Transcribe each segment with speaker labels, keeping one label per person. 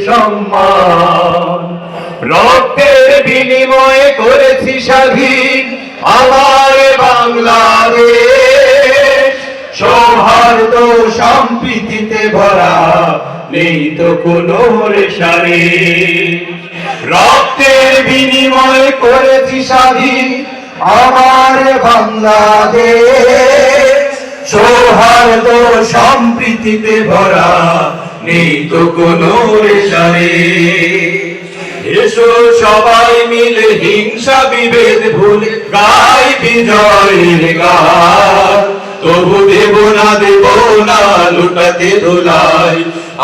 Speaker 1: সম্মান রক্তের বিনিময়ে করেছি স্বাধীন আমার বাংলাদেশ। সৌহার্দ্য সম্প্রীতিতে ভরা, নেই তো কোনো রেশারেশ। রক্তের বিনিময়ে করেছি স্বাধীন আমার বাংলাদেশ। সৌহার্দ্য সম্প্রীতিতে ভরা, নেই তো কোনো রেশারেশ। এসো সবাই মিলে হিংসা বিভেদ ভুলে গাই বিজয়ের গান। তবু দেব না লুটাতে ধুলাই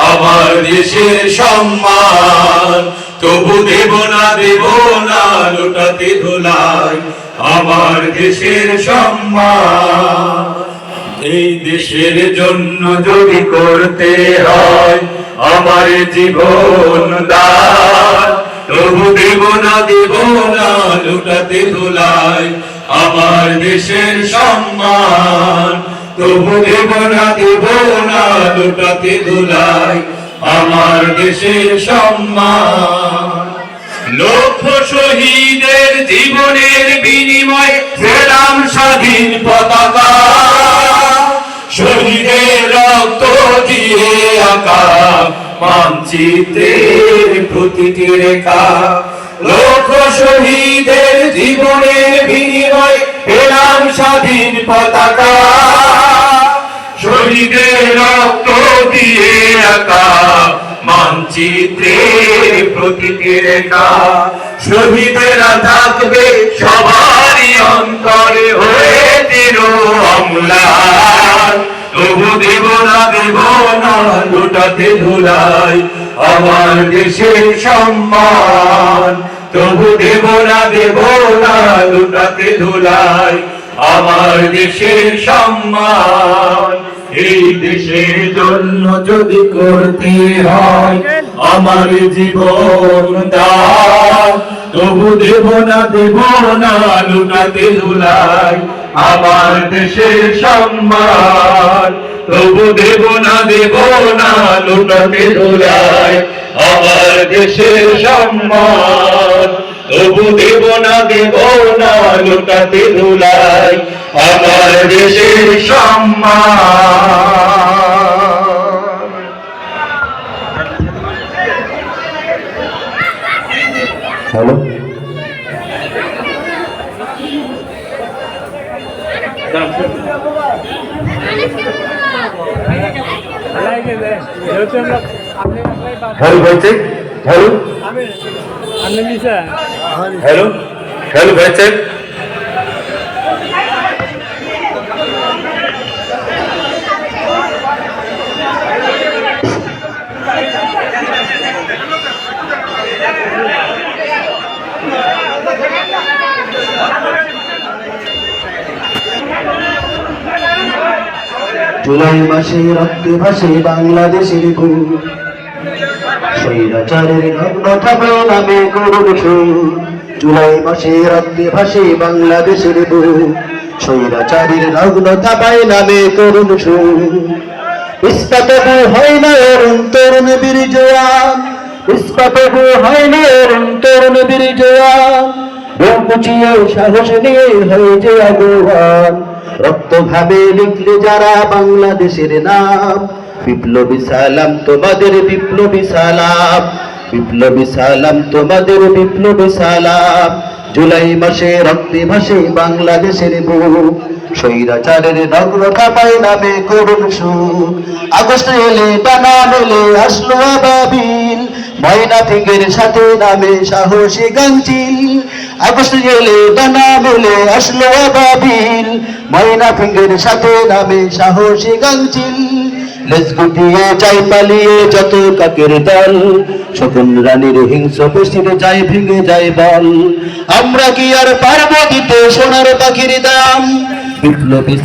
Speaker 1: আমার দেশের সম্মান। তবু দেব না লুটাতে ধুলাই আমার দেশের সম্মান। এই দেশের জন্য যদি করতে হয় আমার জীবন দান, তবু দেব না লুটাতে ধুলাই আমার দেশের সম্মান। তবু দেব না লুটাতে ধুলাই আমার দেশের সম্মান। লক্ষ শহীদের জীবনের বিনিময়ে পেলাম স্বাধীন পতাকা। শহীদের রক্ত দিয়ে আঁকা মানচিত্রের প্রতিটি রেখা। লক্ষ শহীদের জীবনের বিনিময়ে পেলাম স্বাধীন পতাকা। শহীদের রক্ত দিয়ে আঁকা মানচিত্রের প্রতিটি রেখা। শহীদেরা থাকবে সবারই অন্তরে হয়ে চির অম্লান। তবু দেব না লুটাতে ধুলাই আমার দেশের সম্মান। তবু দেব না লুটাতে ধুলাই আমার দেশের সম্মান। এই দেশের জন্য যদি করতে হয় আমার জীবন দান, তবু দেব না লুটাতে ধুলাই আমার দেশের সম্মান। তবু দেব না লুটাতে ধুলাই আমার দেশের সম্মান। তবু দেব না লুটাতে ধুলাই আমার দেশের সম্মান।
Speaker 2: হ্যালো, হ্যালো বলছে, হ্যালো হ্যালো হ্যালো বলছে।
Speaker 3: জুলাই মাসে রক্তে ভাসে বাংলাদেশের বুক, স্বৈরাচারের নগ্নতা নামে করুণ সুর। জুলাই মাসে রক্তে ভাসে বাংলাদেশের বুক, স্বৈরাচারের নগ্নতা নামে করুণ সুর। ইস্পাতবু হয় না তরুণ বীর জওয়ান, ইস্পাতবু হয় না তরুণ বীর জওয়ান। বুক উঁচিয়ে সাহস নিয়ে হয়ে যে আগুয়ান। রক্ত ঘামে লিখলে যারা বাংলাদেশের নাম, বিপ্লবী সালাম তোমাদের, বিপ্লবী সালাম, বিপ্লবী সালাম তোমাদের, বিপ্লবী সালাম। জুলাই মাসে রক্তে ভাসে বাংলাদেশের বুক, স্বৈরাচারের নগ্নতা নামে করুণ সুর। আগস্ট এলে ডানা মেলে আসলো আবাবিল, ময়নাফিকের সাথে নামে সাহসী গাংচিল। আগস্ট এলে ডানা মেলে আসলো আবাবিল, ময়নাফিকের সাথে নামে সাহসী গাংচিল। লেজ গুটিয়ে চাই পালিয়ে যত কাকের দল, শকুন রানীর হিংস্র পেশির যাই ভেঙে যায় বল। আমরা কি আর পারবো দিতে সোনার পাখির দাম? বিপ্লবী